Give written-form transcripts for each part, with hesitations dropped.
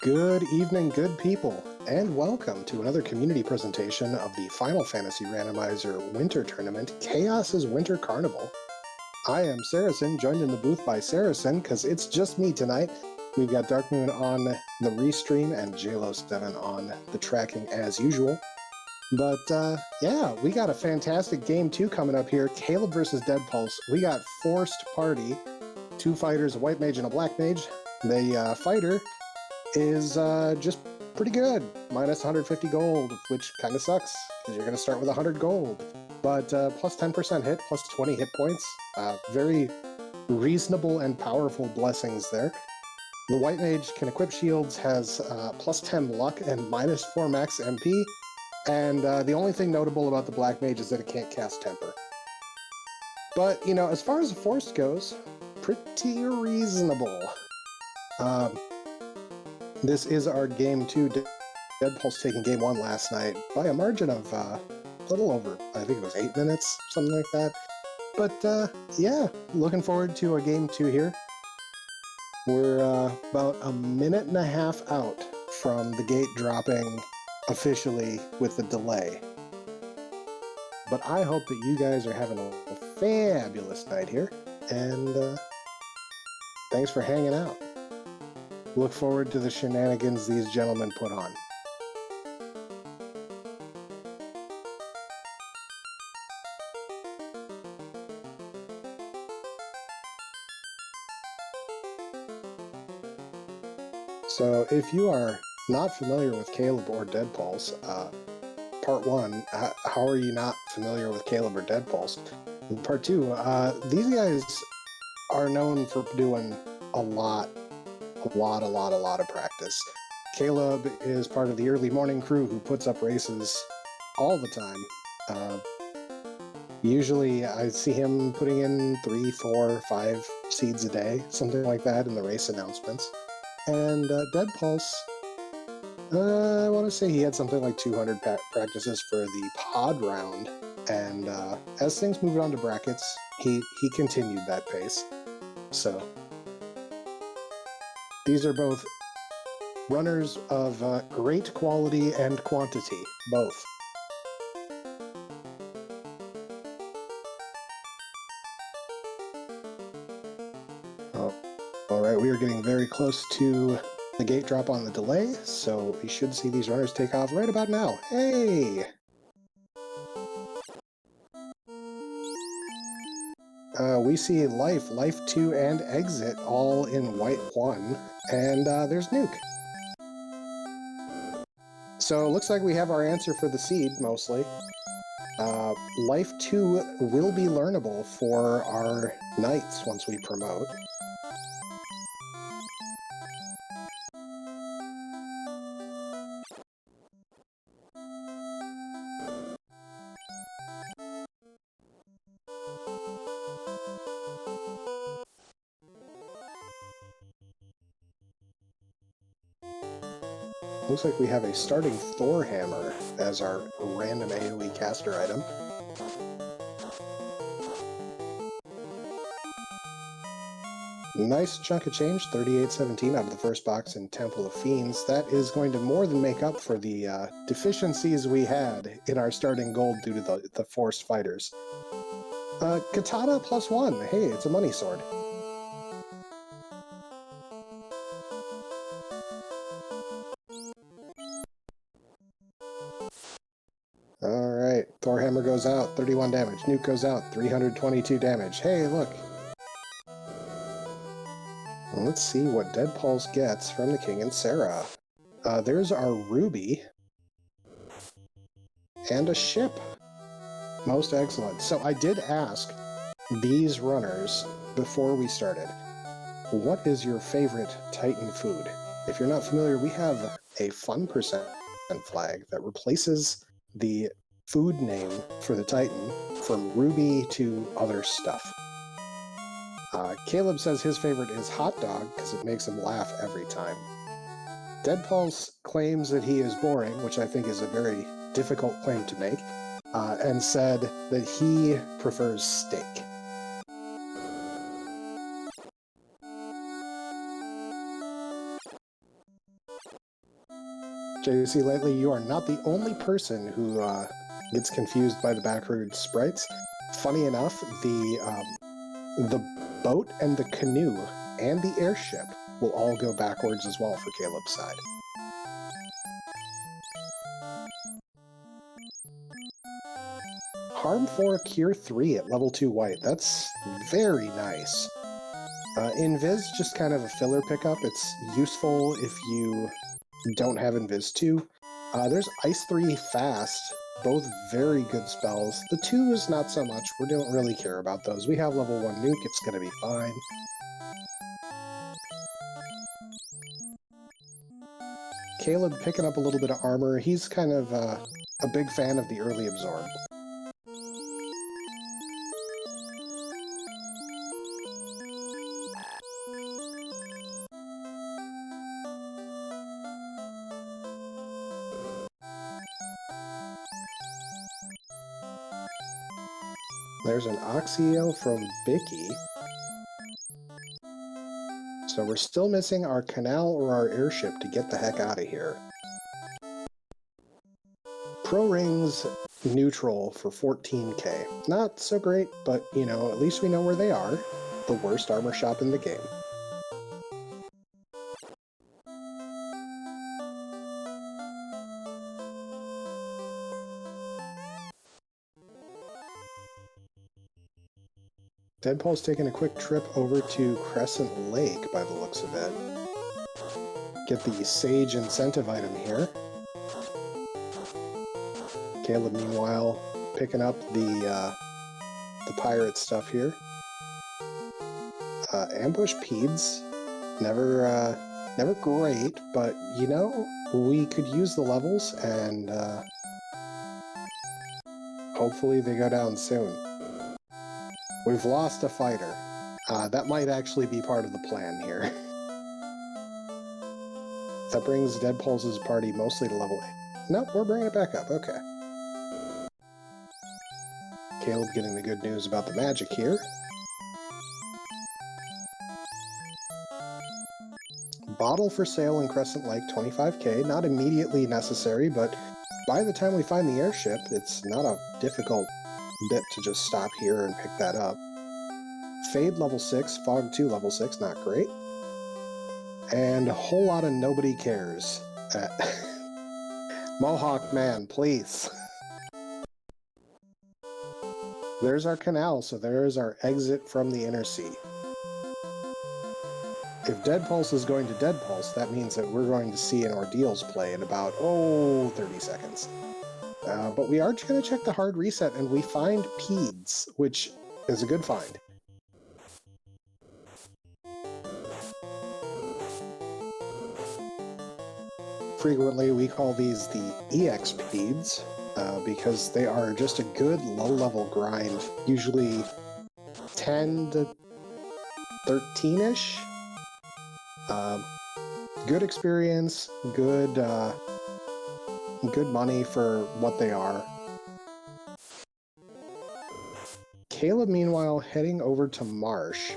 Good evening, good people, and welcome to another community presentation of the Final Fantasy Randomizer Winter Tournament, Chaos's Winter Carnival. I am Saracen, joined in the booth by Saracen, because it's just me tonight. We've got Darkmoon on the restream and JLo7 on the tracking as usual. But, yeah, we got a fantastic game 2 coming up here, Caleb versus Deadpulse. We got Forced Party, 2 fighters, a white mage and a black mage. The fighter is just pretty good, minus 150 gold, which kind of sucks, because you're going to start with 100 gold. But plus 10% hit, plus 20 hit points, very reasonable and powerful blessings there. The white mage can equip shields, has plus 10 luck and minus 4 max MP, and the only thing notable about the black mage is that it can't cast temper. But, you know, as far as the force goes, pretty reasonable. This is our game 2. Deadpulse taking game 1 last night by a margin of a little over, I think it was 8 minutes, something like that. But yeah, looking forward to a game 2 here. We're about a minute and a half out from the gate dropping officially with the delay. But I hope that you guys are having a fabulous night here, and thanks for hanging out. Look forward to the shenanigans these gentlemen put on. So, if you are not familiar with Caleb or Deadpulse, part 1, how are you not familiar with Caleb or Deadpulse? And part 2, these guys are known for doing a lot of practice. Caleb is part of the early morning crew who puts up races all the time. Usually I see him putting in 3, 4, 5 seeds a day, something like that in the race announcements. And Deadpulse, I want to say he had something like 200 practices for the pod round, and as things moved on to brackets, he continued that pace. So these are both runners of great quality and quantity, both. Oh, alright, we are getting very close to the gate drop on the delay, so we should see these runners take off right about now. Hey! We see Life 2, and Exit all in white 1, and there's Nuke. So it looks like we have our answer for the seed, mostly. Life 2 will be learnable for our knights once we promote. Looks like we have a starting Thor hammer as our random AoE caster item. Nice chunk of change, 3817 out of the first box in Temple of Fiends. That is going to more than make up for the deficiencies we had in our starting gold due to the forced fighters. Katana +1. Hey, it's a money sword. Alright, Thor hammer goes out, 31 damage. Nuke goes out, 322 damage. Hey, look! Let's see what Deadpulse gets from the King and Sarah. There's our Ruby. And a ship. Most excellent. So I did ask these runners before we started, what is your favorite Titan food? If you're not familiar, we have a fun percent flag that replaces the food name for the Titan from Ruby to other stuff. Caleb says his favorite is hot dog because it makes him laugh every time. Deadpulse claims that he is boring, which I think is a very difficult claim to make, and said that he prefers steak. JC, lately you are not the only person who gets confused by the backwards sprites. Funny enough, the boat and the canoe and the airship will all go backwards as well for Caleb's side. Harm 4, Cure 3 at level 2 white. That's very nice. Invis, just kind of a filler pickup. It's useful if you don't have Invis 2. There's Ice 3 Fast, both very good spells. The 2 is not so much. We don't really care about those. We have level 1 Nuke, it's going to be fine. Caleb picking up a little bit of armor. He's kind of a big fan of the early Absorb. There's an Oxio from Bicky. So we're still missing our canal or our airship to get the heck out of here. Pro Rings neutral for 14k. Not so great, but, you know, at least we know where they are. The worst armor shop in the game. Deadpulse taking a quick trip over to Crescent Lake by the looks of it. Get the Sage incentive item here. Caleb, meanwhile, picking up the pirate stuff here. Ambush Peds, never great, but you know, we could use the levels and hopefully they go down soon. We've lost a fighter. That might actually be part of the plan here. That brings Deadpulse's party mostly to level 8. Nope, we're bringing it back up, okay. Caleb getting the good news about the magic here. Bottle for sale in Crescent Lake, 25k. Not immediately necessary, but by the time we find the airship, it's not a difficult bit to just stop here and pick that up. Fade level 6, Fog 2 level 6, not great. And a whole lot of nobody cares. Mohawk man, please. There's our canal, so there's our exit from the inner sea. If Deadpulse is going to Deadpulse, that means that we're going to see an Ordeals play in about, 30 seconds. But we are going to check the hard reset, and we find Peds, which is a good find. Frequently, we call these the EX Peds, because they are just a good low-level grind, usually 10 to 13-ish. Good experience, good money for what they are. Caleb, meanwhile, heading over to Marsh.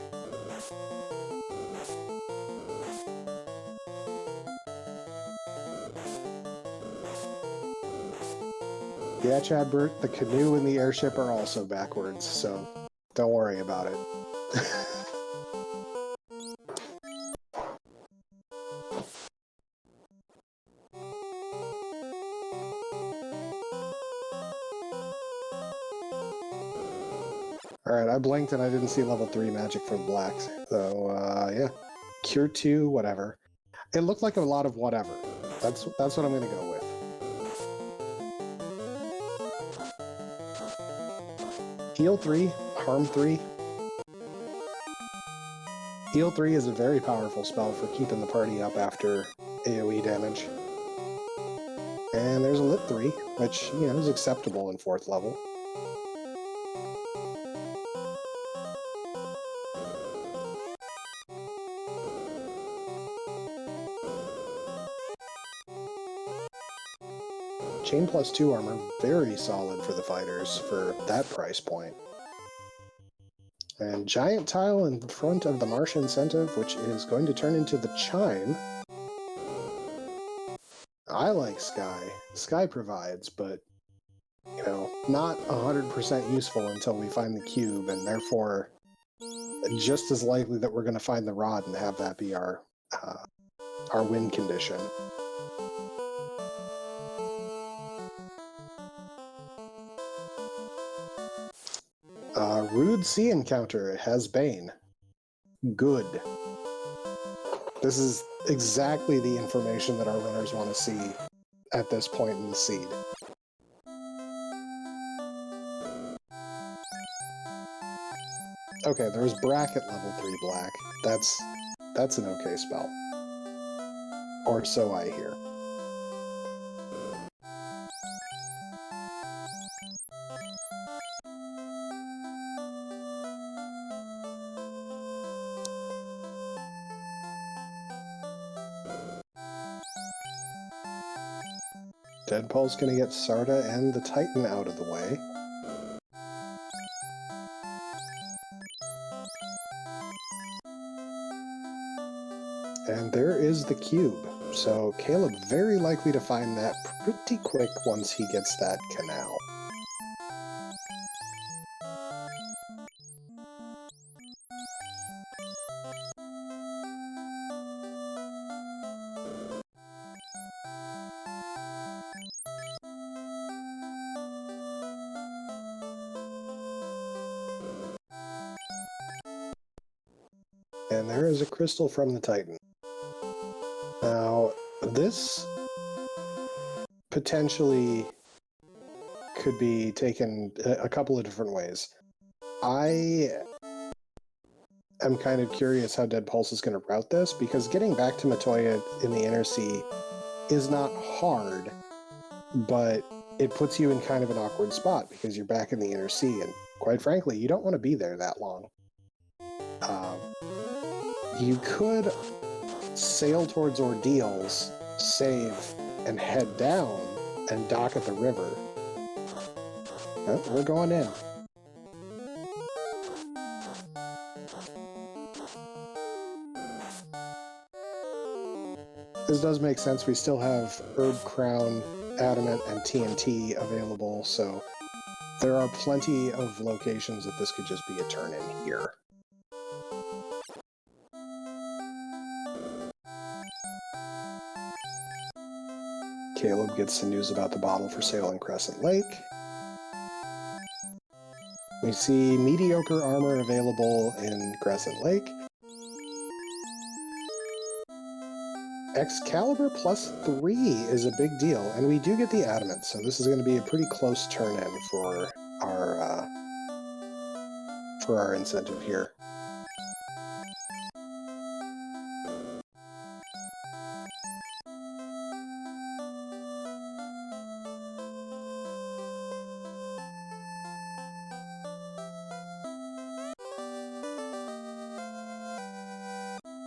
Yeah, Chadbert, the canoe and the airship are also backwards, so don't worry about it. Alright, I blinked and I didn't see level 3 magic for the blacks, so, yeah. Cure 2, whatever. It looked like a lot of whatever. That's what I'm gonna go with. Heal 3, Harm 3. Heal 3 is a very powerful spell for keeping the party up after AoE damage. And there's a Lit 3, which, you know, is acceptable in 4th level. Chain plus 2 armor, very solid for the fighters for that price point. And giant tile in front of the Marsh incentive, which is going to turn into the chime. I like Sky. Sky provides, but, you know, not 100% useful until we find the cube, and therefore just as likely that we're going to find the rod and have that be our win condition. Rude sea encounter has Bane. Good. This is exactly the information that our runners want to see at this point in the seed. Okay, there's bracket level 3 black. That's an okay spell. Or so I hear. Deadpulse gonna get Sarda and the Titan out of the way. And there is the cube. So Caleb very likely to find that pretty quick once he gets that canal. And there is a crystal from the Titan. Now, this potentially could be taken a couple of different ways. I am kind of curious how Deadpulse is going to route this, because getting back to Matoya in the Inner Sea is not hard, but it puts you in kind of an awkward spot because you're back in the Inner Sea, and quite frankly, you don't want to be there that long. You could sail towards Ordeals, save, and head down, and dock at the river. Oh, we're going in. This does make sense. We still have Herb Crown, Adamant, and TNT available, so there are plenty of locations that this could just be a turn-in here. Caleb gets some news about the bottle for sale in Crescent Lake. We see mediocre armor available in Crescent Lake. Excalibur plus 3 is a big deal, and we do get the Adamant, so this is going to be a pretty close turn-in for our incentive here.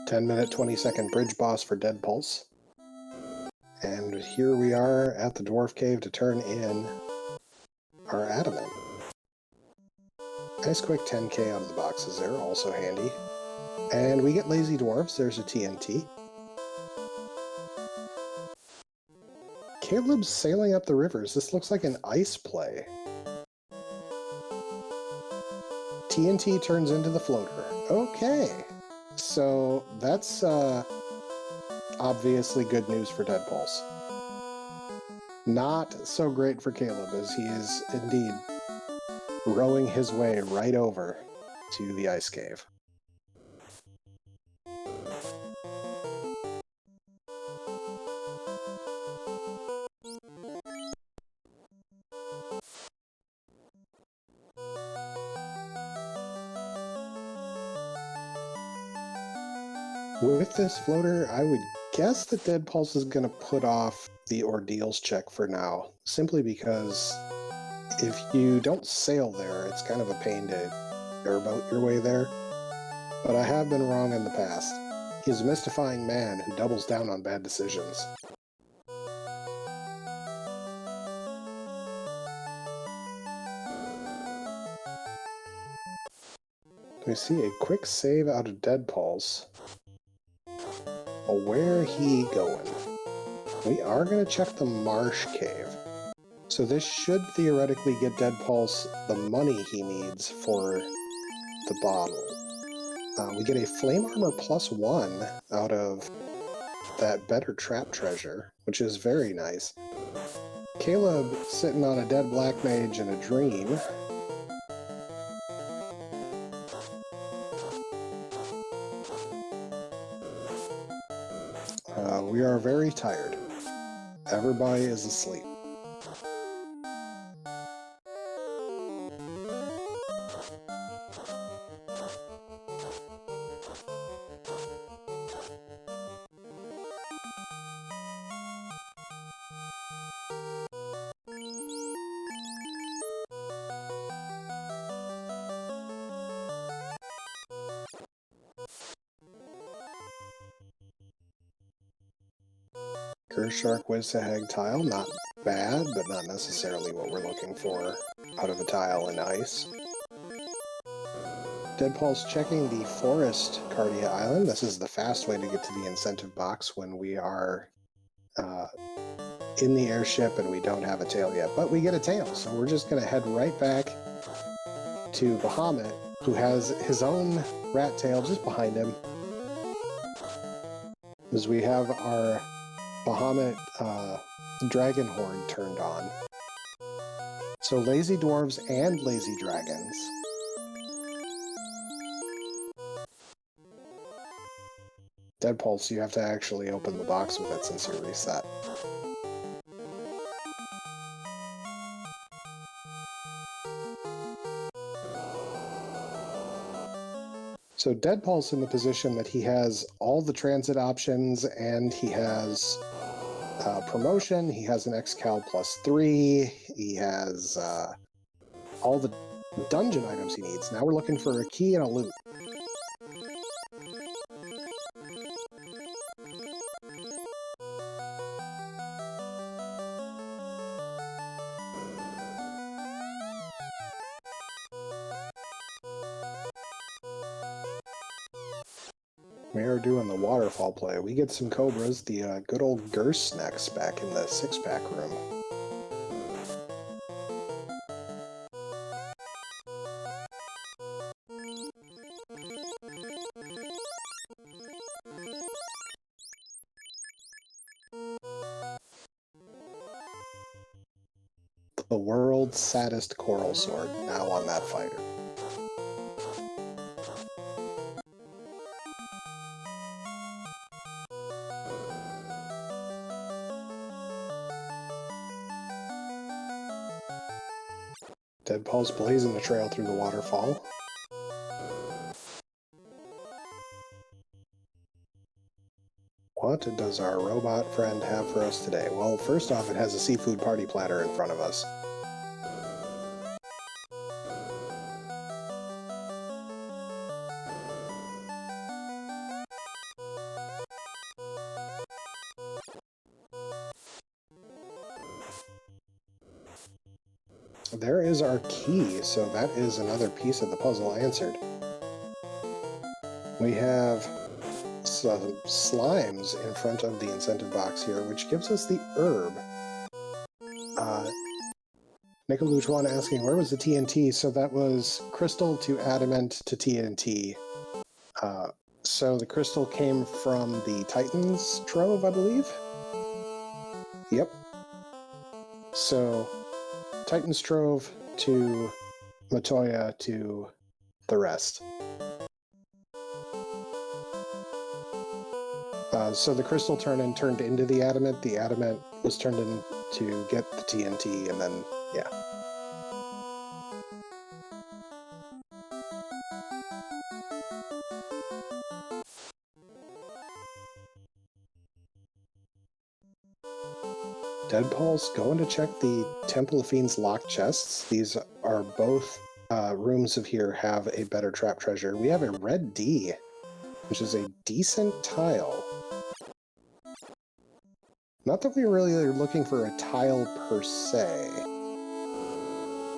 $10-minute, 20-second bridge boss for Deadpulse. And here we are at the Dwarf Cave to turn in our Adamant. Nice quick 10k out of the boxes there, also handy. And we get Lazy Dwarves, there's a TNT. Caleb's sailing up the rivers. This looks like an ice play. TNT turns into the floater. Okay. So that's obviously good news for Deadpulse. Not so great for Caleb, as he is indeed rowing his way right over to the ice cave. With this floater, I would guess that Deadpulse is going to put off the Ordeals check for now, simply because if you don't sail there, it's kind of a pain to airboat your way there. But I have been wrong in the past. He's a mystifying man who doubles down on bad decisions. We see a quick save out of Deadpulse. Where he going? We are going to check the Marsh Cave. So this should theoretically get Deadpulse the money he needs for the bottle. We get a Flame Armor +1 out of that better trap treasure, which is very nice. Caleb sitting on a dead Black Mage in a dream. We are very tired. Everybody is asleep. Gershark Wizzahag tile, not bad, but not necessarily what we're looking for out of a tile in ice. Deadpulse checking the Forest Cardia Island. This is the fast way to get to the incentive box when we are in the airship and we don't have a tail yet. But we get a tail, so we're just going to head right back to Bahamut, who has his own rat tail just behind him. As we have our Bahamut Dragon Horn turned on. So Lazy Dwarves and Lazy Dragons. Deadpulse, you have to actually open the box with it since you're reset. So Deadpulse in the position that he has all the transit options and he has promotion, he has an Excal +3, he has all the dungeon items he needs. Now we're looking for a key and a loot. We are doing the waterfall play. We get some cobras, the good old Gurse snacks back in the 6-pack room. The world's saddest coral sword now on that fighter. Deadpulse blazing the trail through the waterfall. What does our robot friend have for us today? Well, first off, it has a seafood party platter in front of us. There is our key, so that is another piece of the puzzle answered. We have some slimes in front of the incentive box here, which gives us the herb. Nickeluchwan asking, where was the TNT? So that was crystal to adamant to TNT. So the crystal came from the Titan's Trove, I believe? Yep. So Titan's Trove to Matoya to the rest. So the crystal turned into the adamant was turned in to get the TNT, and then, yeah. Deadpulse going to check the Temple of Fiends locked chests. These are both rooms of here have a better trap treasure. We have a red D, which is a decent tile. Not that we really are looking for a tile per se,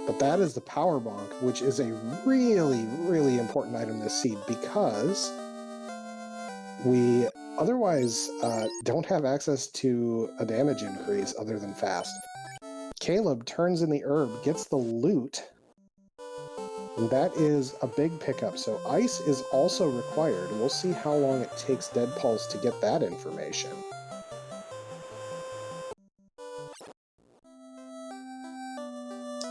but that is the Power Bonk, which is a really, really important item this seed because we otherwise don't have access to a damage increase other than fast. Caleb turns in the herb, gets the loot, and that is a big pickup. So ice is also required. We'll see how long it takes Deadpulse to get that information.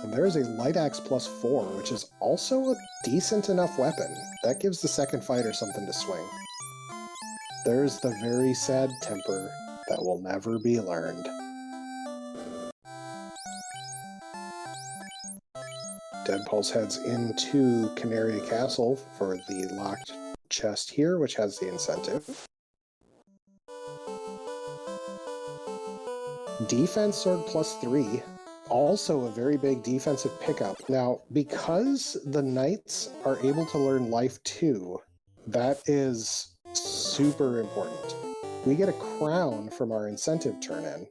And there's a Light Axe +4, which is also a decent enough weapon. That gives the second fighter something to swing. There's the very sad temper that will never be learned. Deadpulse heads into Canaria Castle for the locked chest here, which has the incentive. Defense Sword +3, also a very big defensive pickup. Now, because the knights are able to learn Life 2, that is super important. We get a crown from our incentive turn-in.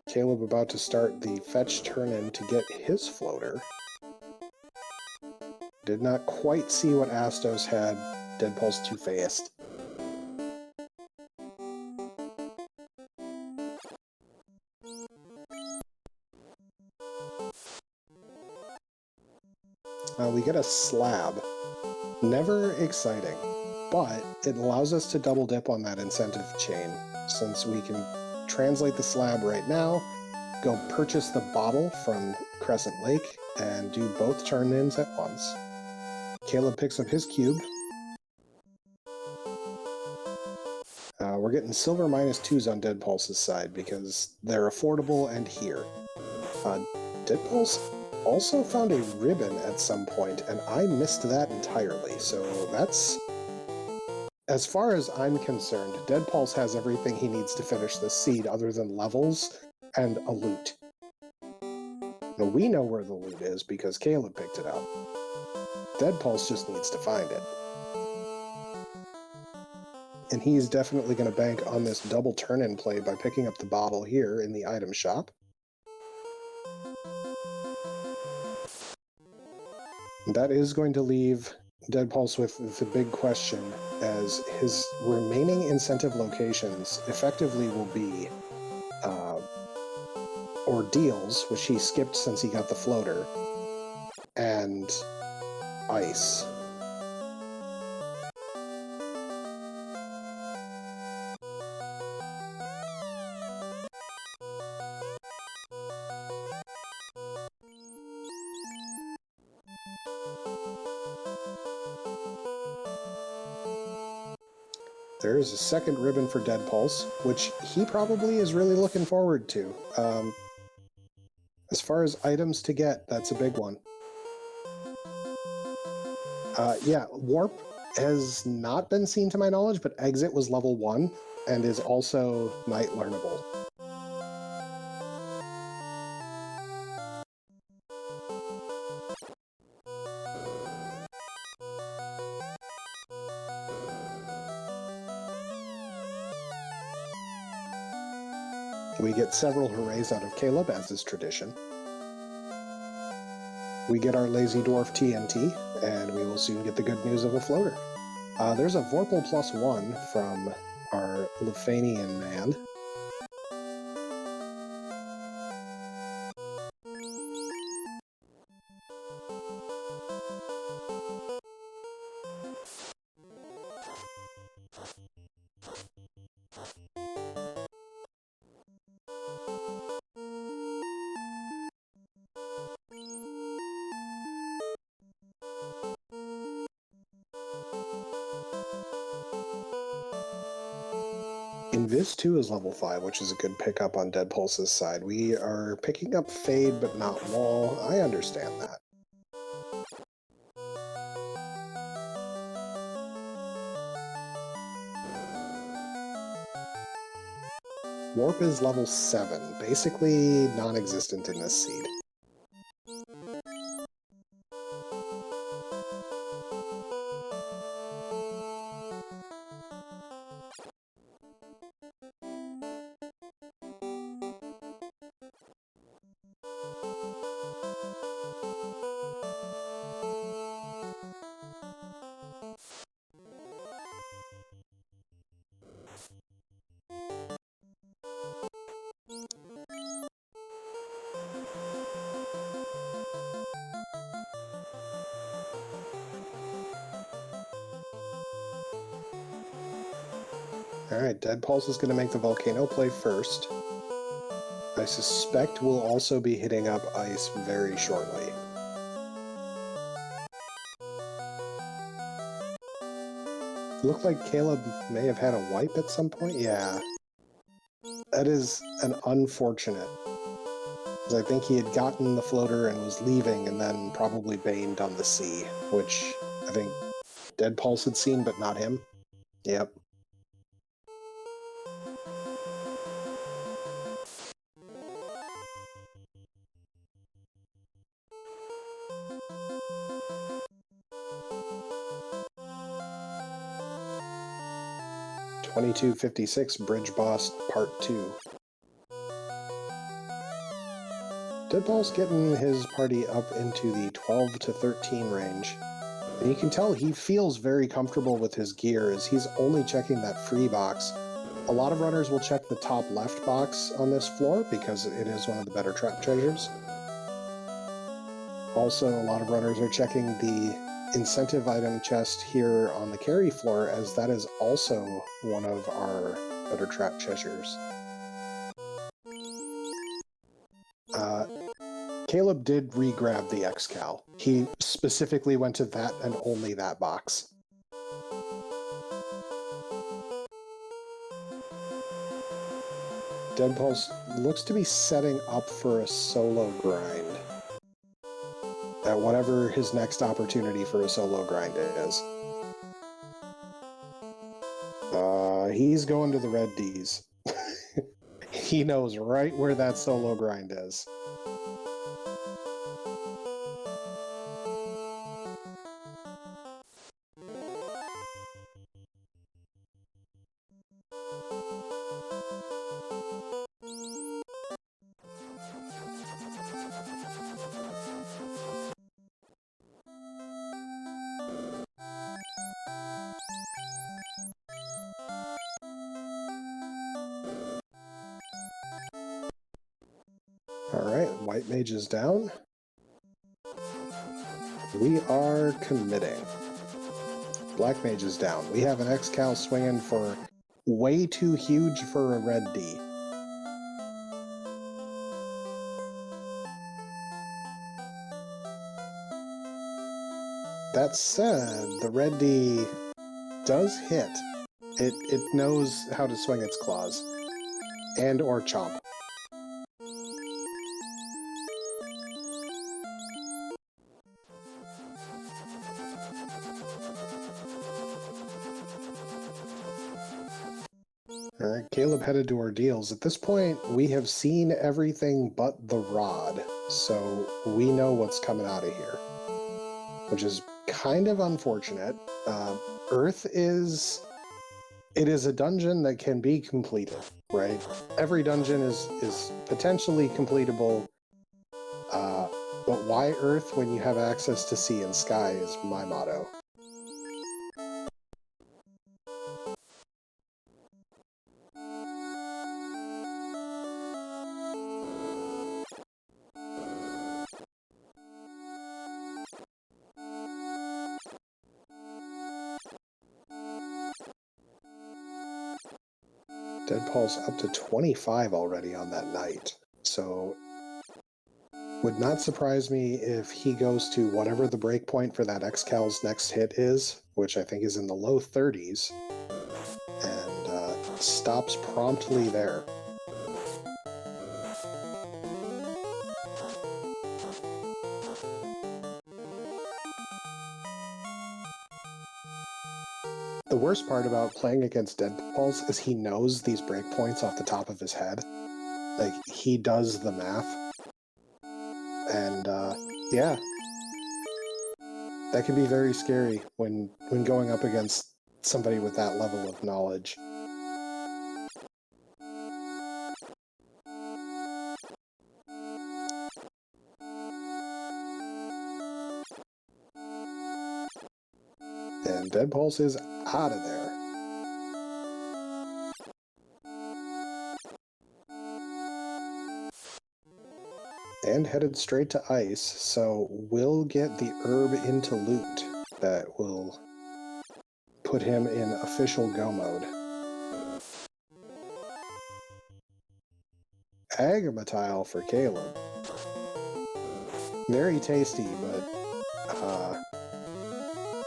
Caleb about to start the fetch turn-in to get his floater. Did not quite see what Astos had. Deadpulse too fast. We get a slab. Never exciting, but it allows us to double dip on that incentive chain, since we can translate the slab right now, go purchase the bottle from Crescent Lake, and do both turn-ins at once. Caleb picks up his cube. We're getting silver -2s on Deadpulse's side because they're affordable and here. Deadpulse also found a ribbon at some point, and I missed that entirely, so that's... As far as I'm concerned, Deadpulse has everything he needs to finish this seed other than levels and a loot. Now, we know where the loot is because Caleb picked it up. Deadpulse just needs to find it. And he's definitely going to bank on this double turn-in play by picking up the bottle here in the item shop. That is going to leave Deadpulse with the big question, as his remaining incentive locations effectively will be Ordeals, which he skipped since he got the floater, and Ice. There's a second ribbon for Deadpulse, which he probably is really looking forward to. As far as items to get, that's a big one. Yeah, Warp has not been seen to my knowledge, but Exit was level 1 and is also Knight learnable. We get several hoorays out of Caleb, as is tradition. We get our Lazy Dwarf TNT, and we will soon get the good news of a floater. There's a Vorpal +1 from our Lefanian man. Invis 2 is level 5, which is a good pickup on Deadpulse's side. We are picking up Fade, but not Wall. I understand that. Warp is level 7, basically non-existent in this seed. Alright, Deadpulse is going to make the Volcano play first. I suspect we'll also be hitting up Ice very shortly. Looked like Caleb may have had a wipe at some point. Yeah. That is an unfortunate. Because I think he had gotten the floater and was leaving and then probably baned on the sea, which I think Deadpulse had seen, but not him. Yep. (2256) Bridge Boss Part 2. Deadpulse getting his party up into the 12 to 13 range. And you can tell he feels very comfortable with his gear as he's only checking that free box. A lot of runners will check the top left box on this floor because it is one of the better trap treasures. Also, a lot of runners are checking the incentive item chest here on the carry floor, as that is also one of our better trap treasures. Caleb did re-grab the X-Cal. He specifically went to that and only that box. Deadpulse looks to be setting up for a solo grind. At whatever his next opportunity for a solo grind is. He's going to the red Ds. He knows right where that solo grind is. Alright, White Mage is down. We are committing. Black Mage is down. We have an X-Cal swinging for way too huge for a red D. That said, the red D does hit. It knows how to swing its claws. And or chomp. Alright, Caleb headed to Ordeals. At this point, we have seen everything but the rod, so we know what's coming out of here. Which is kind of unfortunate. Earth is... It is a dungeon that can be completed, right? Every dungeon is potentially completable, but why Earth when you have access to sea and sky is my motto. Deadpulse up to 25 already on that night, so would not surprise me if he goes to whatever the breakpoint for that X-Cal's next hit is, which I think is in the low 30s, and stops promptly there. The worst part about playing against Deadpulse is he knows these breakpoints off the top of his head. Like, he does the math. And, yeah. That can be very scary when going up against somebody with that level of knowledge. And Deadpulse is out of there. And headed straight to ice, so we'll get the herb into loot that will put him in official go mode. Agamatile for Caleb. Very tasty, but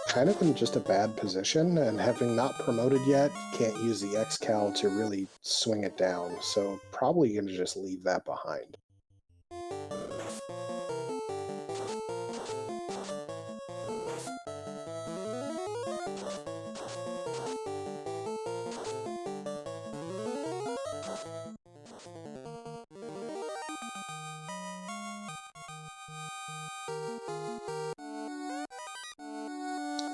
kind of in just a bad position, and having not promoted yet, can't use the X-Cal to really swing it down, so probably going to just leave that behind.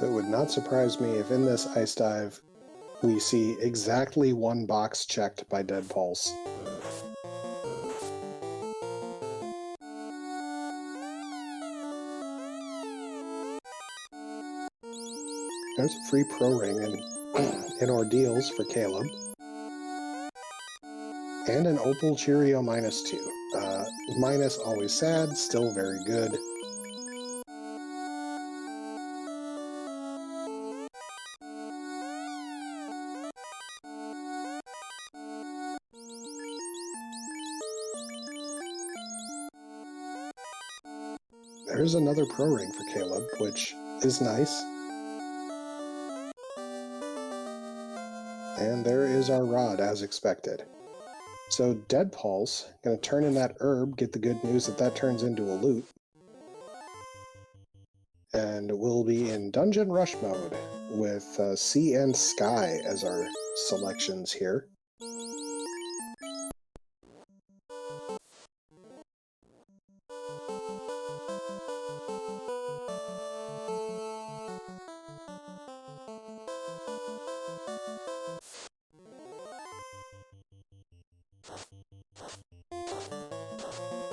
It would not surprise me if in this ice dive we see exactly one box checked by Deadpulse. There's a free pro ring in Ordeals for Caleb. And an Opal Cheerio -2. Minus always sad, still very good. There's another pro ring for Caleb, which is nice. And there is our rod, as expected. So Deadpulse, gonna turn in that herb, get the good news that that turns into a loot. And we'll be in Dungeon Rush mode with Sea and Sky as our selections here.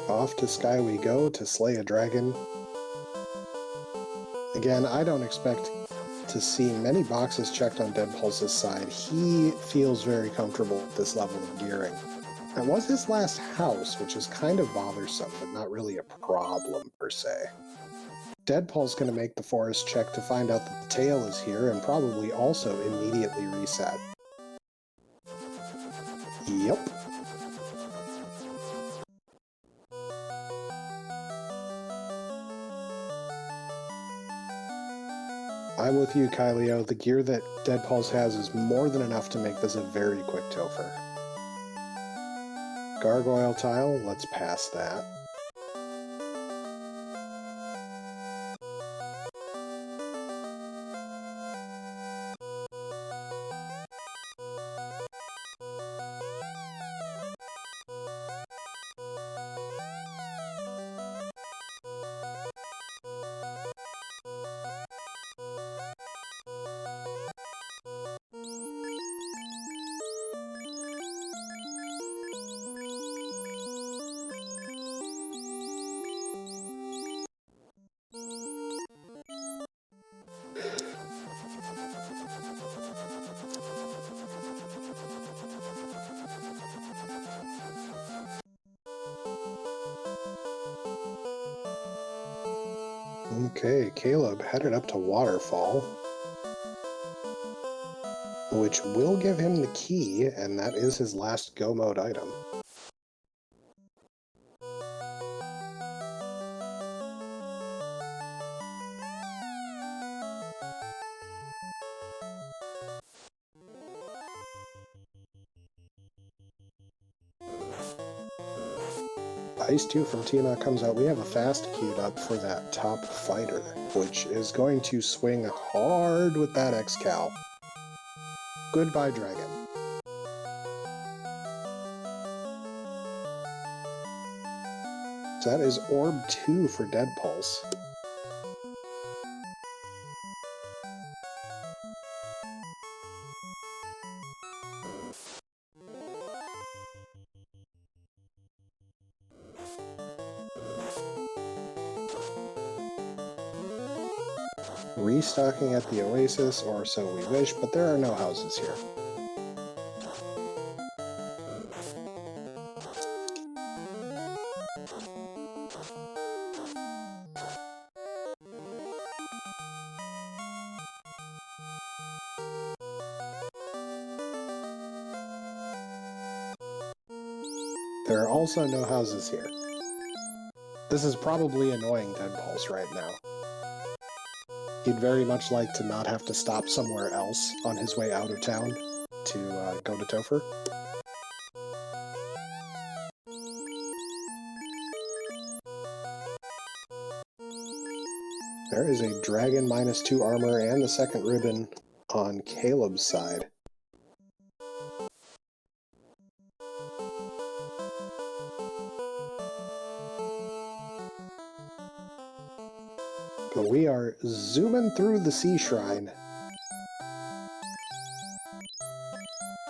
Off to Sky we go to slay a dragon. Again, I don't expect to see many boxes checked on Deadpulse's side. He feels very comfortable with this level of gearing. That was his last house, which is kind of bothersome, but not really a problem per se. Deadpulse's going to make the forest check to find out that the tail is here, and probably also immediately reset. Yep. I'm with you, Kylio. The gear that Deadpulse has is more than enough to make this a very quick Topher. Gargoyle tile, let's pass that. Okay, Caleb headed up to Waterfall, which will give him the key, and that is his last go mode item. Ice 2 from Tina comes out. We have a fast queued up for that top fighter, which is going to swing hard with that X-Cal. Goodbye, dragon. So that is Orb 2 for Deadpulse. Restocking at the Oasis, or so we wish, but there are no houses here. There are also no houses here. This is probably annoying Deadpulse right now. He'd very much like to not have to stop somewhere else on his way out of town to go to Topher. There is a dragon -2 armor and the second ribbon on Caleb's side. But we are zooming through the Sea Shrine.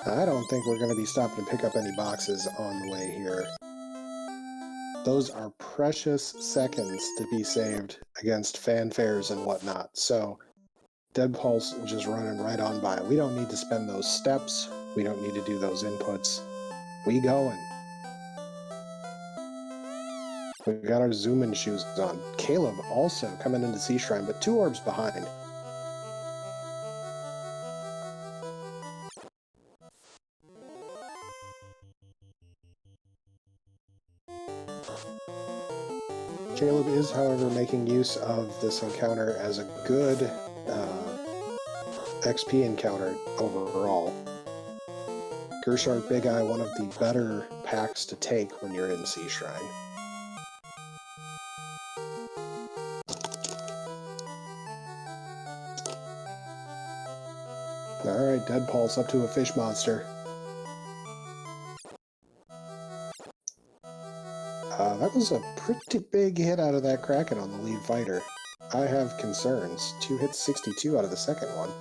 I don't think we're going to be stopping to pick up any boxes on the way here. Those are precious seconds to be saved against fanfares and whatnot, so Deadpulse just running right on by. We don't need to spend those steps. We don't need to do those inputs. We going. We got our zoom-in shoes on. Caleb also coming into Sea Shrine, but 2 orbs behind. Caleb is, however, making use of this encounter as a good XP encounter overall. Gershart Big Eye, one of the better packs to take when you're in Sea Shrine. Alright, Deadpulse up to a fish monster. That was a pretty big hit out of that Kraken on the lead fighter. I have concerns. 2 hits, 62 out of the second one.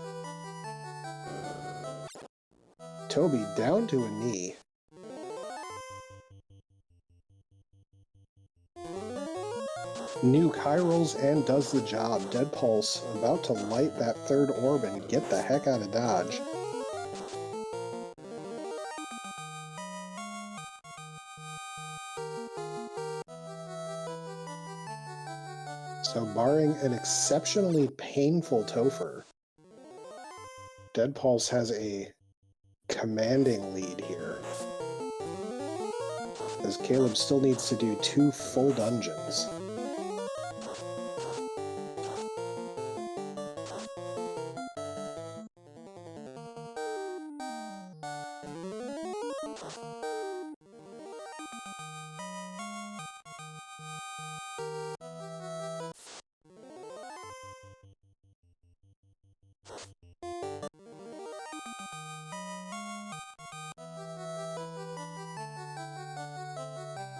Toby down to a knee. Nuke high rolls and does the job. Deadpulse about to light that third orb and get the heck out of dodge. So barring an exceptionally painful Topher, Deadpulse has a commanding lead here. As Caleb still needs to do 2 full dungeons.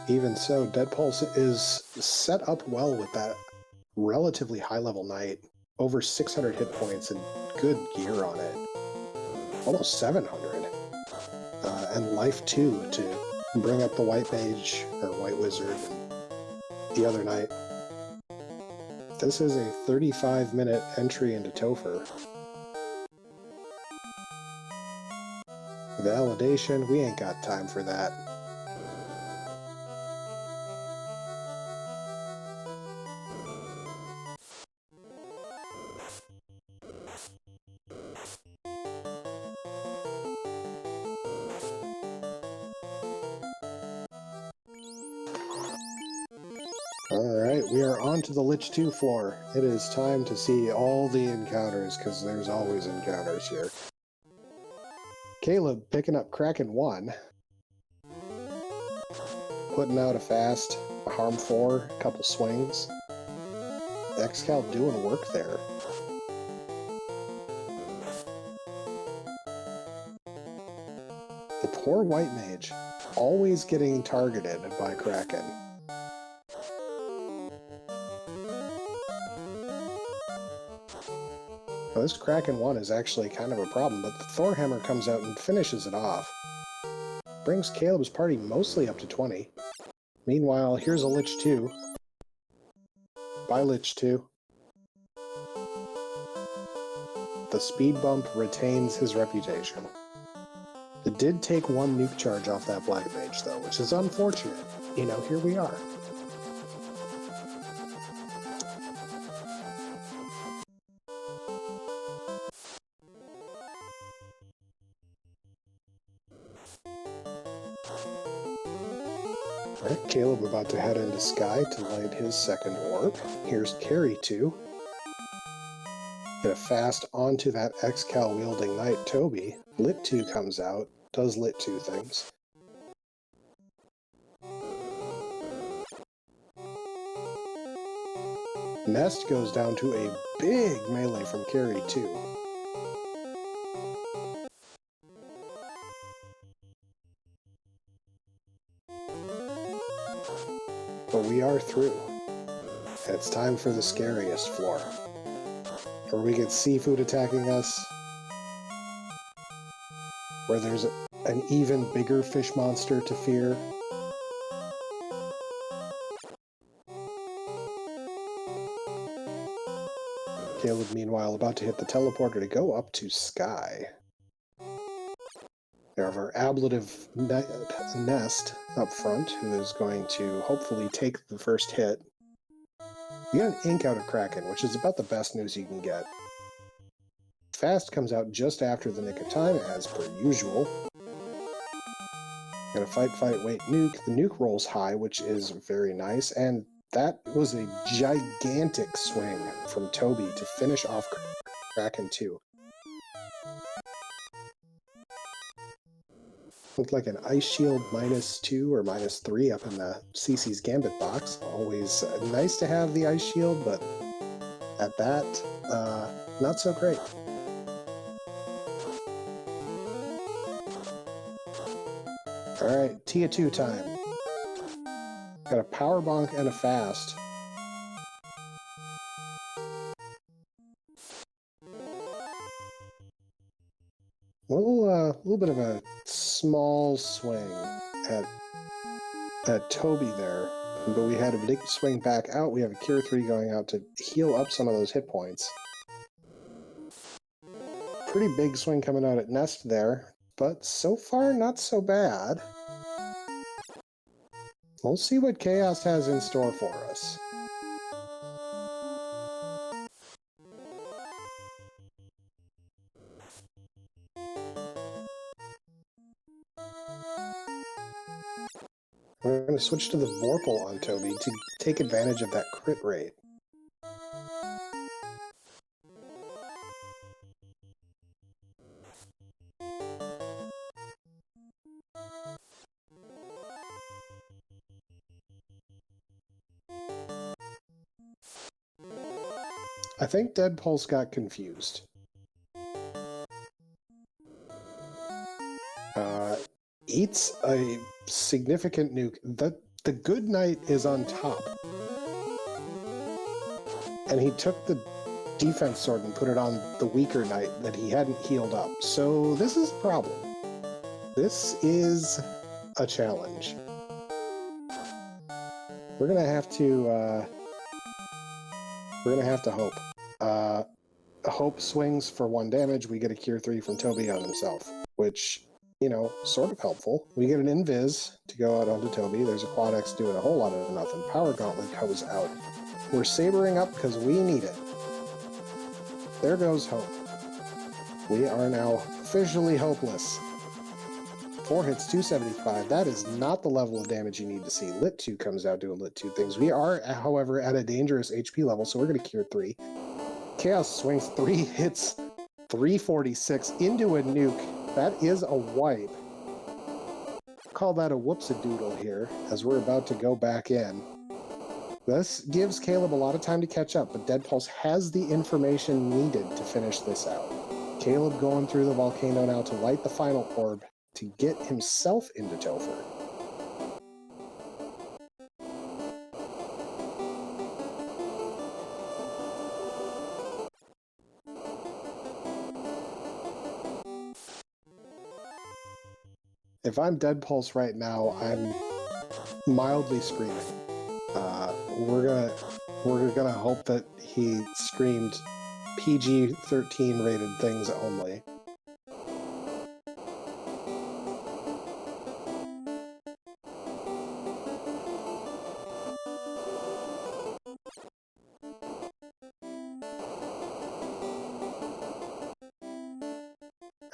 Even so, Deadpulse is set up well with that relatively high-level knight. Over 600 hit points and good gear on it. Almost 700. And life 2 to bring up the White Mage, or White Wizard, and the other knight. This is a 35-minute entry into Topher. Validation, we ain't got time for that. Alright, we are on to the Lich 2 floor. It is time to see all the encounters, because there's always encounters here. Caleb picking up Kraken 1. Putting out a fast, a harm 4, a couple swings. Excal doing work there. The poor White Mage, always getting targeted by Kraken. Well, this Kraken 1 is actually kind of a problem, but the Thor Hammer comes out and finishes it off. Brings Caleb's party mostly up to 20. Meanwhile, here's a Lich 2. Bye, Lich 2. The speed bump retains his reputation. It did take 1 nuke charge off that Black Mage, though, which is unfortunate. You know, here we are. Alright, Caleb about to head into Sky to light his second orb. Here's Carry 2. Get a fast onto that X-Cal wielding knight Toby. Lit 2 comes out, does Lit 2 things. Nest goes down to a big melee from Carry 2. But we are through. And it's time for the scariest floor, where we get seafood attacking us, where there's an even bigger fish monster to fear. Caleb, meanwhile, about to hit the teleporter to go up to Sky. We have our ablative Nest up front, who is going to hopefully take the first hit. You get an ink out of Kraken, which is about the best news you can get. Fast comes out just after the nick of time, as per usual. Gonna fight, wait, nuke. The nuke rolls high, which is very nice, and that was a gigantic swing from Toby to finish off Kraken 2. Looked like an Ice Shield -2 or -3 up in the CC's Gambit box. Always nice to have the Ice Shield, but at that, not so great. Alright, Tia 2 time. Got a Power Bonk and a Fast. A little bit of a small swing at Toby there, but we had a big swing back out. We have a Cure 3 going out to heal up some of those hit points. Pretty big swing coming out at Nest there, but so far not so bad. We'll see what Chaos has in store for us. We're going to switch to the Vorpal on Toby to take advantage of that crit rate. I think Deadpulse got confused. Eats a significant nuke. The good knight is on top. And he took the defense sword and put it on the weaker knight that he hadn't healed up. So this is a problem. This is a challenge. We're gonna have to hope. Hope swings for 1 damage. We get a Cure 3 from Toby on himself, which, you know, sort of helpful. We get an Invis to go out onto Toby. There's a Quad X doing a whole lot of nothing. Power Gauntlet goes out. We're sabering up because we need it. There goes hope. We are now officially hopeless. 4 hits, 275. That is not the level of damage you need to see. Lit 2 comes out doing Lit 2 things. We are, however, at a dangerous HP level, so we're going to Cure 3. Chaos swings 3 hits, 346 into a nuke. That is a wipe. Call that a whoops-a-doodle here, as we're about to go back in. This gives Caleb a lot of time to catch up, but Deadpulse has the information needed to finish this out. Caleb going through the volcano now to light the final orb to get himself into Topher. If I'm Deadpulse right now, I'm mildly screaming. We're gonna hope that he screamed PG-13 rated things only.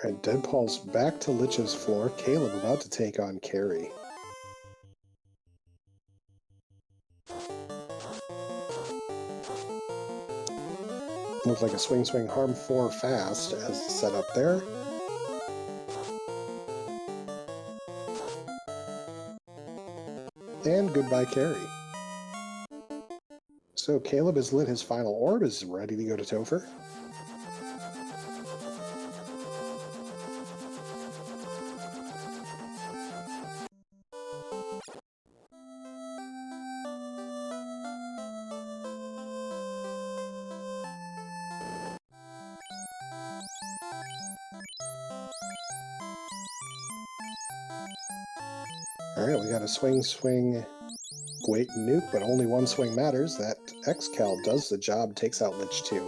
Alright, Deadpulse back to Lich's floor. Caleb about to take on Carrie. Looks like a swing, swing, harm 4 fast as the setup there. And goodbye, Carry. So Caleb has lit his final orb, is ready to go to Topher. Alright, we got a swing, swing, wait, nuke, but only one swing matters. That X-Cal does the job, takes out Lich 2.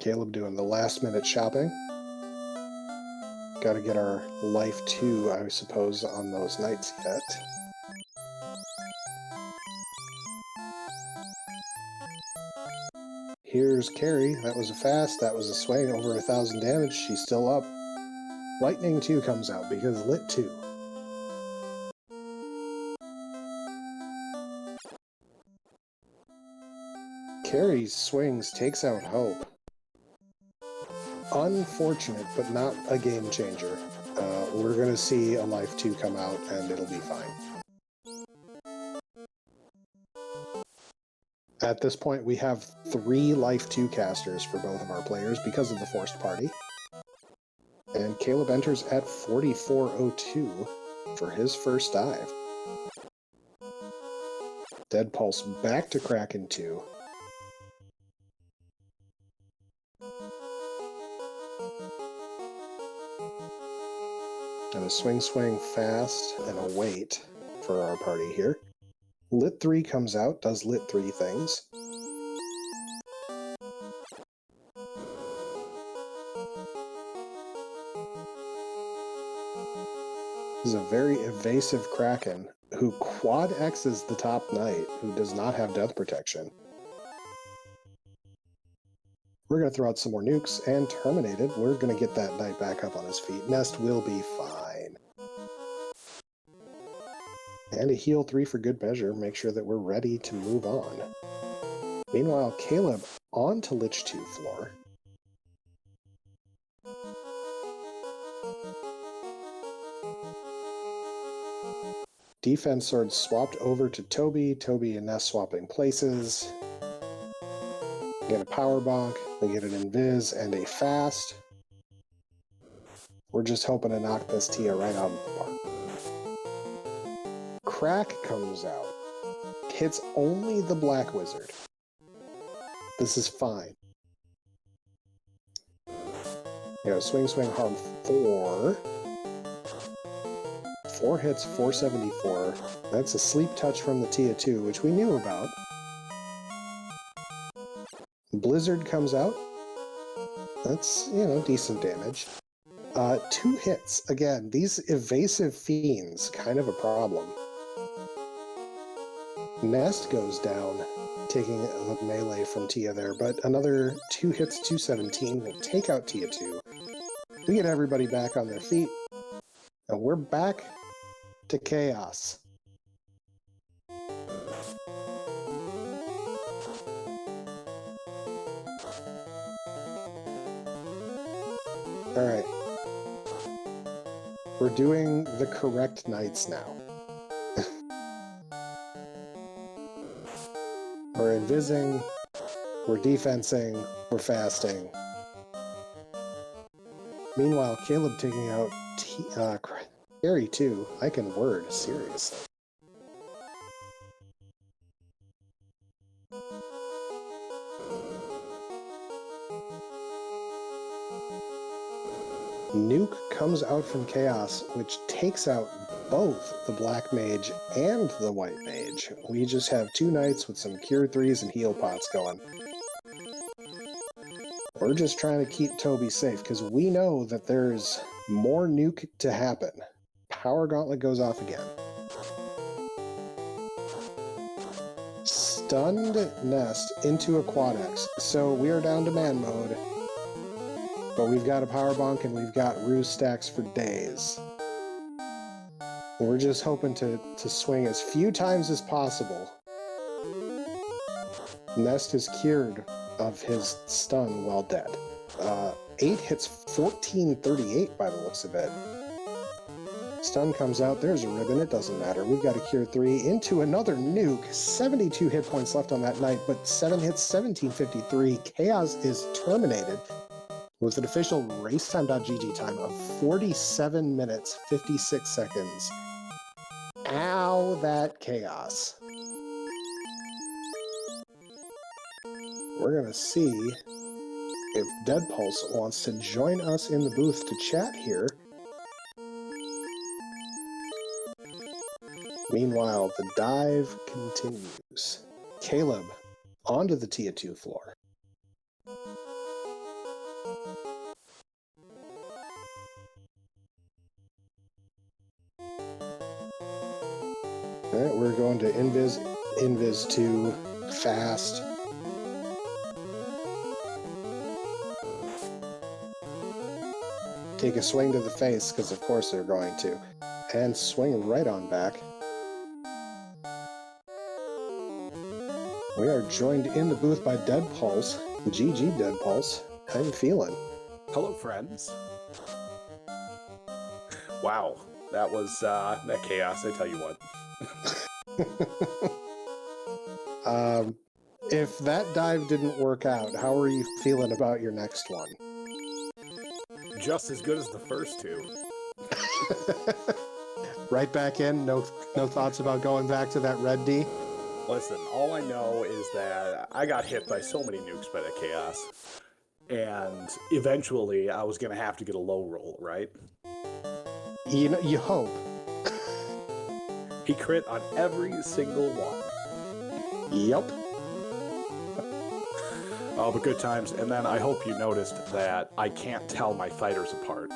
Caleb doing the last minute shopping. Gotta get our life 2, I suppose, on those knights yet. Here's Carrie. That was a fast, that was a swing, over 1,000 damage. She's still up. Lightning 2 comes out because Lit 2. Carrie swings, takes out Hope. Unfortunate, but not a game changer. We're going to see a life 2 come out, and it'll be fine. At this point, we have 3 life 2 casters for both of our players because of the forced party. And Caleb enters at 4402 for his first dive. Deadpulse back to Kraken 2. And a swing, swing, fast, and a wait for our party here. Lit 3 comes out, does Lit 3 things. This is a very evasive Kraken who quad X's the top knight, who does not have death protection. We're going to throw out some more nukes and terminate it. We're going to get that knight back up on his feet. Nest will be fine. And a heal 3 for good measure. Make sure that we're ready to move on. Meanwhile, Caleb on to Lich 2 floor. Defense sword swapped over to Toby. Toby and Nest swapping places. Get a power bonk, they get an invis and a fast. We're just hoping to knock this Tia right out of the park. Crack comes out. Hits only the Black Wizard. This is fine. Swing, swing, harm 4. 4 hits, 474. That's a sleep touch from the Tia 2, which we knew about. Blizzard comes out. That's, decent damage. 2 hits. Again, these evasive fiends, kind of a problem. Nest goes down, taking the melee from Tia there, but another 2 hits, 217 will take out Tia 2. We get everybody back on their feet, and we're back to chaos. Alright. We're doing the correct knights now. We're invising, we're defensing, we're fasting. Meanwhile, Caleb taking out Carrie too. I can word, seriously. Nuke comes out from Chaos, which takes out both the Black Mage and the White Mage. We just have 2 knights with some Cure 3s and heal pots going. We're just trying to keep Toby safe, because we know that there's more nuke to happen. Power Gauntlet goes off again. Stunned Nest into a Quad X, so we are down to man mode. But we've got a power bonk and we've got ruse stacks for days. We're just hoping to swing as few times as possible. Nest is cured of his stun while dead. 8 hits 1438 by the looks of it. Stun comes out, there's a ribbon, it doesn't matter. We've got a cure 3 into another nuke. 72 hit points left on that knight, but 7 hits, 1753. Chaos is terminated with an official racetime.gg time of 47 minutes, 56 seconds. Ow, that chaos. We're going to see if Deadpulse wants to join us in the booth to chat here. Meanwhile, the dive continues. Caleb, onto the Tier 2 floor. Alright, we're going to Invis 2, fast. Take a swing to the face, because of course they're going to. And swing right on back. We are joined in the booth by Deadpulse. GG, Deadpulse. How you feeling? Hello, friends. Wow, that was that chaos, I tell you what. If that dive didn't work out, how are you feeling about your next one? Just as good as the first two. Right back in? No thoughts about going back to that red D? Listen, all I know is that I got hit by so many nukes by that chaos. And eventually I was going to have to get a low roll, right? You know, you hope. He crit on every single one. Yep. Oh, but good times. And then I hope you noticed that I can't tell my fighters apart.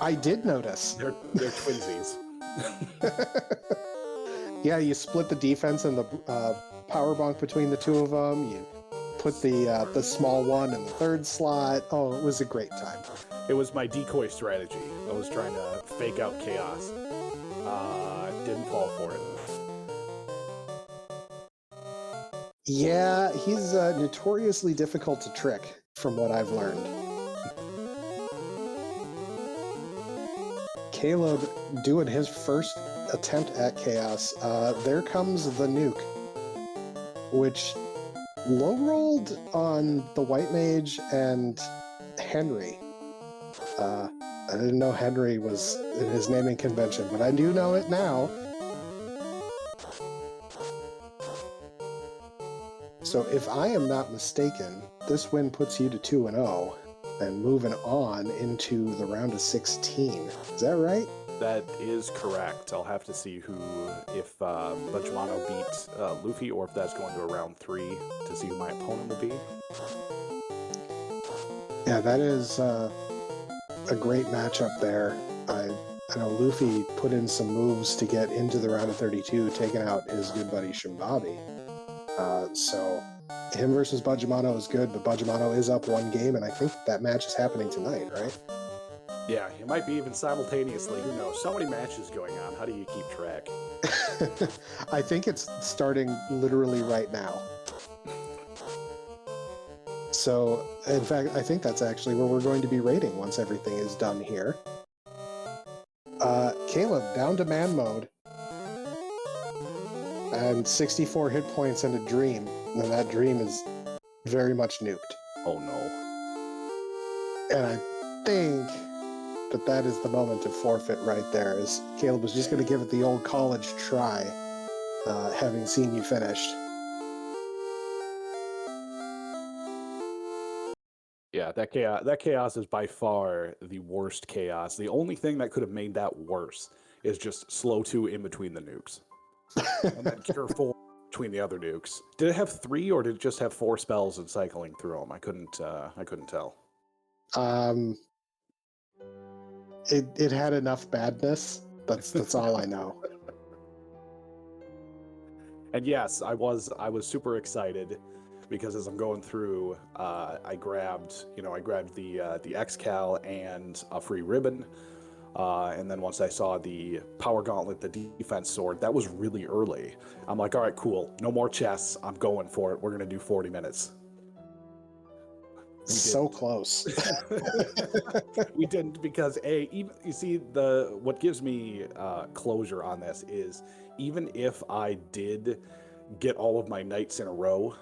I did notice. They're twinsies. Yeah, you split the defense and the power bonk between the two of them. You put the small one in the third slot. Oh, it was a great time. It was my decoy strategy. I was trying to fake out chaos. Didn't fall for it. Yeah, he's notoriously difficult to trick, from what I've learned. Caleb doing his first attempt at chaos. There comes the nuke, which low-rolled on the White Mage and Henry. I didn't know Henry was in his naming convention, but I do know it now. So if I am not mistaken, this win puts you to 2-0 and moving on into the round of 16. Is that right? That is correct. I'll have to see if Bajimano beats Luffy, or if that's going to a round 3 to see who my opponent will be. Yeah, that is a great matchup there. I know Luffy put in some moves to get into the round of 32, taking out his good buddy Shimbabi. So him versus Bajimano is good, but Bajimano is up 1 game, and I think that match is happening tonight, right? Yeah, it might be even simultaneously. Who knows? So many matches going on. How do you keep track? I think it's starting literally right now. So, in fact, I think that's actually where we're going to be rating once everything is done here. Caleb, down to man mode. And 64 hit points and a dream. And that dream is very much nuked. Oh no. And I think that is the moment to forfeit right there, as Caleb was just going to give it the old college try, having seen you finished. Yeah, that chaos is by far the worst chaos. The only thing that could have made that worse is just slow 2 in between the nukes. And then cure 4 between the other nukes. Did it have 3, or did it just have 4 spells and cycling through them? I couldn't tell. It had enough badness. That's all I know. And yes, I was super excited, because as I'm going through, I grabbed the X-Cal and a free ribbon. And then once I saw the power gauntlet, the defense sword, that was really early. I'm like, all right, cool. No more chests. I'm going for it. We're going to do 40 minutes. So close. We didn't because even you see what gives me closure on this is even if I did get all of my nights in a row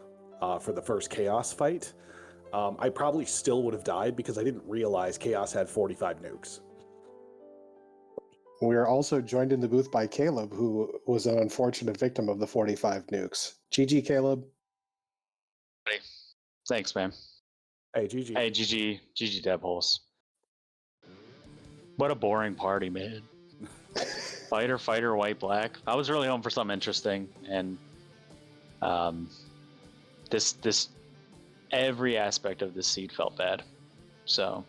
for the first chaos fight, I probably still would have died because I didn't realize chaos had 45 nukes. We are also joined in the booth by Caleb, who was an unfortunate victim of the 45 nukes. GG, Caleb. Hey. Thanks, man. Hey, GG. Hey, GG Deadpulse. What a boring party, man. Fighter, white, black. I was really hoping for something interesting, and this every aspect of this seed felt bad. So,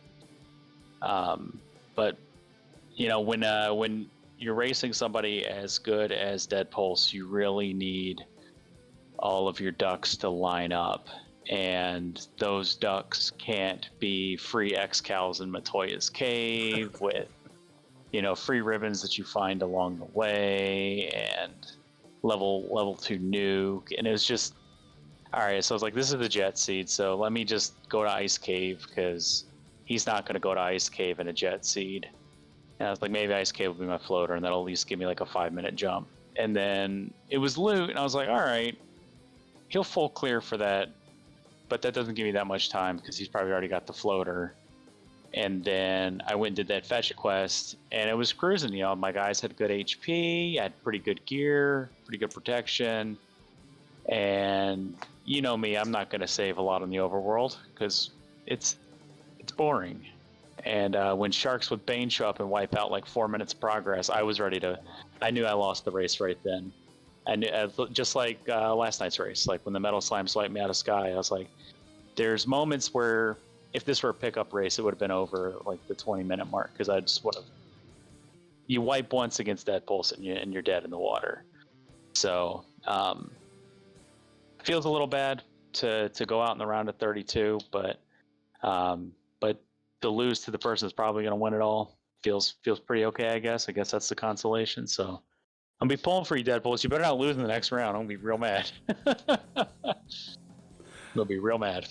but you know, when you're racing somebody as good as Deadpulse, you really need all of your ducks to line up, and those ducks can't be free X-Cows in Matoya's cave with, you know, free ribbons that you find along the way and level 2 nuke. And it was just, all right, so I was like, this is the jet seed, so let me just go to Ice Cave because he's not going to go to Ice Cave in a jet seed. And I was like, maybe Ice Cave will be my floater, and that'll at least give me like a 5-minute jump. And then it was loot, and I was like, all right, he'll full clear for that, but that doesn't give me that much time because he's probably already got the floater. And then I went and did that fetch quest, and it was cruising. You know, my guys had good HP, had pretty good gear, pretty good protection, and you know me, I'm not going to save a lot on the overworld because it's boring. And when sharks with Bane show up and wipe out like 4 minutes progress, I was ready to. I knew I lost the race right then. And just like last night's race, like when the metal slime swiped me out of sky, I was like, there's moments where if this were a pickup race, it would have been over like the 20-minute mark because I just would have. You wipe once against Deadpulse and you're dead in the water. So feels a little bad to go out in the round of 32, but to lose to the person that's probably going to win it all feels pretty okay, I guess. I guess that's the consolation. So I'm gonna be pulling for you, Deadpulse. You better not lose in the next round. I'm gonna be real mad. They'll be real mad.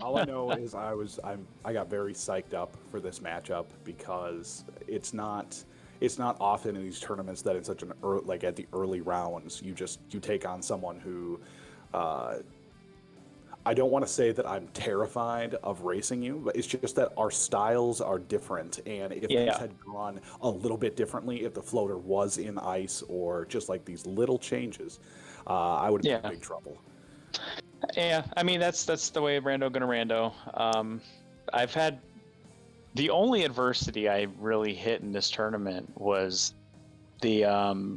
All I know is I got very psyched up for this matchup because it's not often in these tournaments that in such an like at the early rounds you take on someone who I don't want to say that I'm terrified of racing you, but it's just that our styles are different, and if things had gone a little bit differently, if the floater was in ice or just like these little changes, I would have been in big trouble. Yeah, I mean that's the way rando gonna rando. I've had the only adversity I really hit in this tournament was the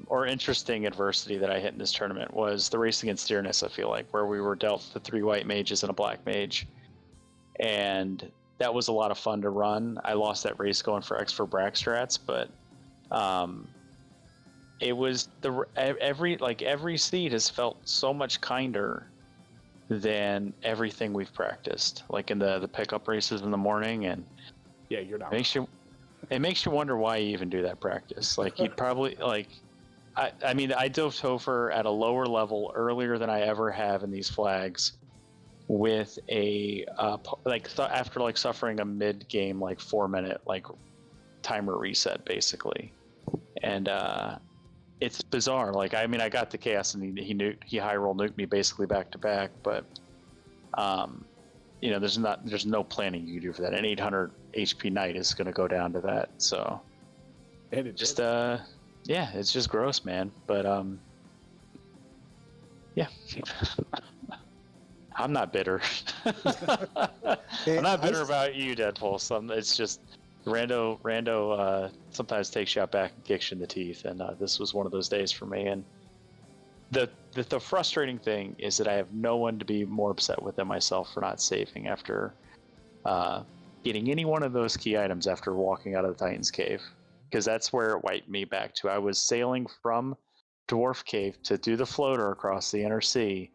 or interesting adversity that I hit in this tournament was the race against Dearness. I feel like where we were dealt the 3 white mages and a black mage, and that was a lot of fun to run. I lost that race going for X for Brack strats, but it was every seed has felt so much kinder than everything we've practiced, like in the pickup races in the morning. And yeah, you're not. It makes you wonder why you even do that practice. Like you'd probably like, I mean, I dove Topher at a lower level earlier than I ever have in these flags, with a after like suffering a mid game like 4-minute like timer reset basically, and it's bizarre. Like I mean, I got the chaos and he high roll nuked me basically back to back, but you know, there's no planning you can do for that. An 800 HP knight is going to go down to that. So, and it just yeah, it's just gross, man. But yeah, I'm not bitter. I'm not bitter about you, Deadpulse. It's just rando sometimes takes you out back and kicks you in the teeth, and this was one of those days for me. And the frustrating thing is that I have no one to be more upset with than myself for not saving after getting any one of those key items after walking out of the Titan's Cave, because that's where it wiped me back to. I was sailing from Dwarf Cave to do the floater across the Inner Sea,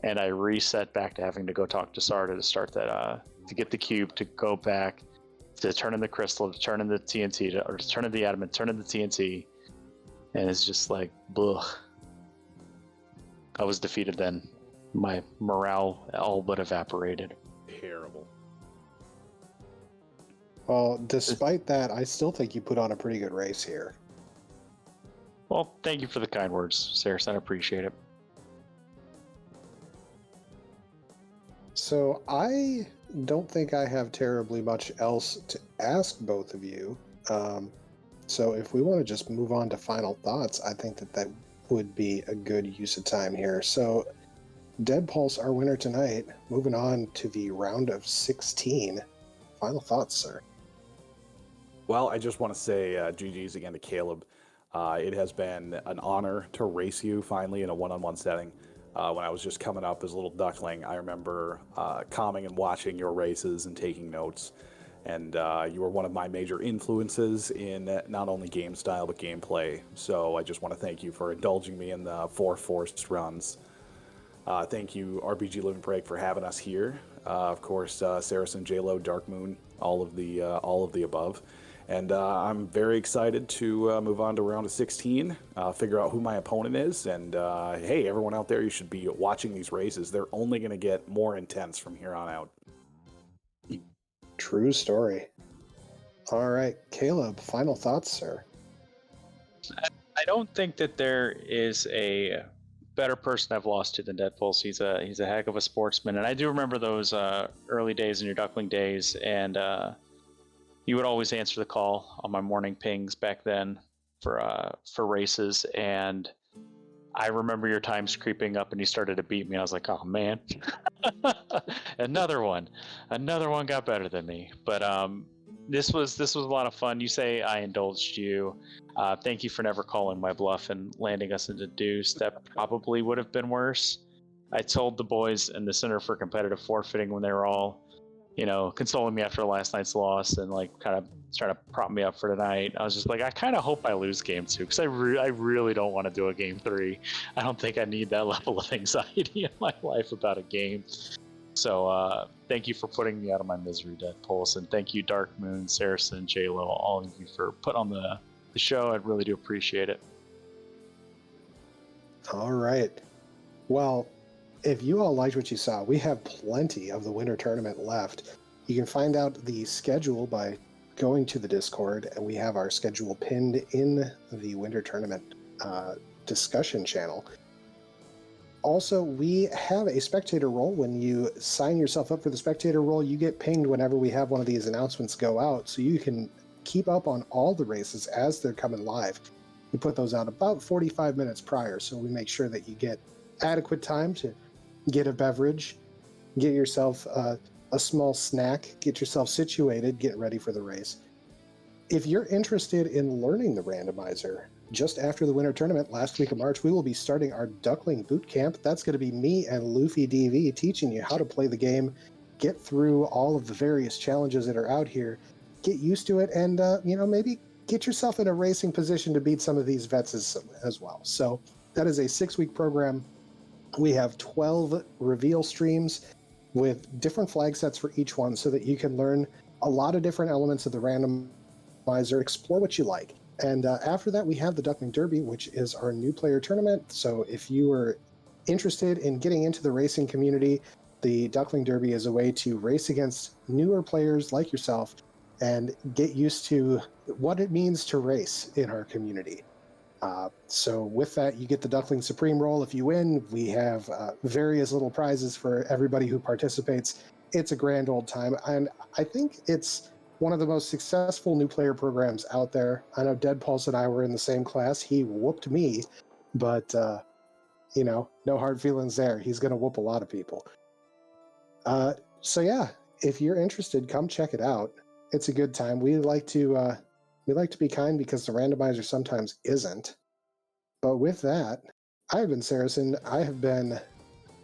and I reset back to having to go talk to Sarda to start that to get the cube to go back to turn in the crystal, to turn in the TNT, or to turn in the adamant, turn in the TNT, and it's just like, ugh. I was defeated then. My morale all but evaporated. Terrible. Well, despite that, I still think you put on a pretty good race here. Well, thank you for the kind words, Saracen. I appreciate it. So I don't think I have terribly much else to ask both of you. So if we want to just move on to final thoughts, I think that would be a good use of time here. So Deadpulse, our winner tonight, moving on to the round of 16. Final thoughts, sir. Well, I just want to say GG's again to Caleb. It has been an honor to race you finally in a one-on-one setting. When I was just coming up as a little duckling, I remember coming and watching your races and taking notes. And you were one of my major influences in not only game style, but gameplay. So I just want to thank you for indulging me in the 4 forced runs. Thank you, RPG Living Break, for having us here. Of course, Saracen, JLo, Dark Moon, all of the above. And I'm very excited to move on to round of 16, figure out who my opponent is. And hey, everyone out there, you should be watching these races. They're only going to get more intense from here on out. True story. All right, Caleb, final thoughts, sir. I don't think that there is a better person I've lost to than Deadpulse. He's a heck of a sportsman, and I do remember those early days in your duckling days, and you would always answer the call on my morning pings back then for races, and I remember your times creeping up, and you started to beat me. And I was like, oh man, another one got better than me. But this was a lot of fun. You say I indulged you. Thank you for never calling my bluff and landing us into deuce. That probably would have been worse. I told the boys in the Center for Competitive Forfeiting when they were all, consoling me after last night's loss and like kind of trying to prop me up for tonight. I was just like, I kind of hope I lose game 2 because I really don't want to do a game 3. I don't think I need that level of anxiety in my life about a game. So thank you for putting me out of my misery, Deadpulse, and thank you, Dark Moon, Saracen, JLo, all of you for putting on the show. I really do appreciate it. All right. Well, if you all liked what you saw, we have plenty of the winter tournament left. You can find out the schedule by going to the Discord, and we have our schedule pinned in the winter tournament discussion channel. Also, we have a spectator role. When you sign yourself up for the spectator role, you get pinged whenever we have one of these announcements go out, so you can keep up on all the races as they're coming live. We put those out about 45 minutes prior, so we make sure that you get adequate time to get a beverage, get yourself a small snack, get yourself situated, get ready for the race. If you're interested in learning the randomizer, just after the winter tournament, last week of March, we will be starting our Duckling Boot Camp. That's going to be me and Luffy DV teaching you how to play the game, get through all of the various challenges that are out here, get used to it, and maybe get yourself in a racing position to beat some of these vets as well. So that is a 6-week program. We have 12 reveal streams with different flag sets for each one so that you can learn a lot of different elements of the randomizer, explore what you like. And after that, we have the Duckling Derby, which is our new player tournament. So if you are interested in getting into the racing community, the Duckling Derby is a way to race against newer players like yourself and get used to what it means to race in our community. So with that, you get the Duckling Supreme role. If you win, we have various little prizes for everybody who participates. It's a grand old time, and I think it's one of the most successful new player programs out there. I know Deadpulse and I were in the same class. He whooped me, but no hard feelings there. He's going to whoop a lot of people. So yeah, if you're interested, come check it out. It's a good time. We like to be kind because the randomizer sometimes isn't. But with that, I have been Saracen. I have been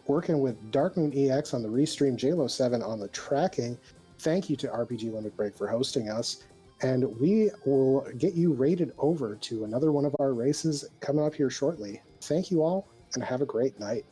working with Darkmoon EX on the Restream, JLo 7 on the tracking. Thank you to RPG Limit Break for hosting us. And we will get you rated over to another one of our races coming up here shortly. Thank you all, and have a great night.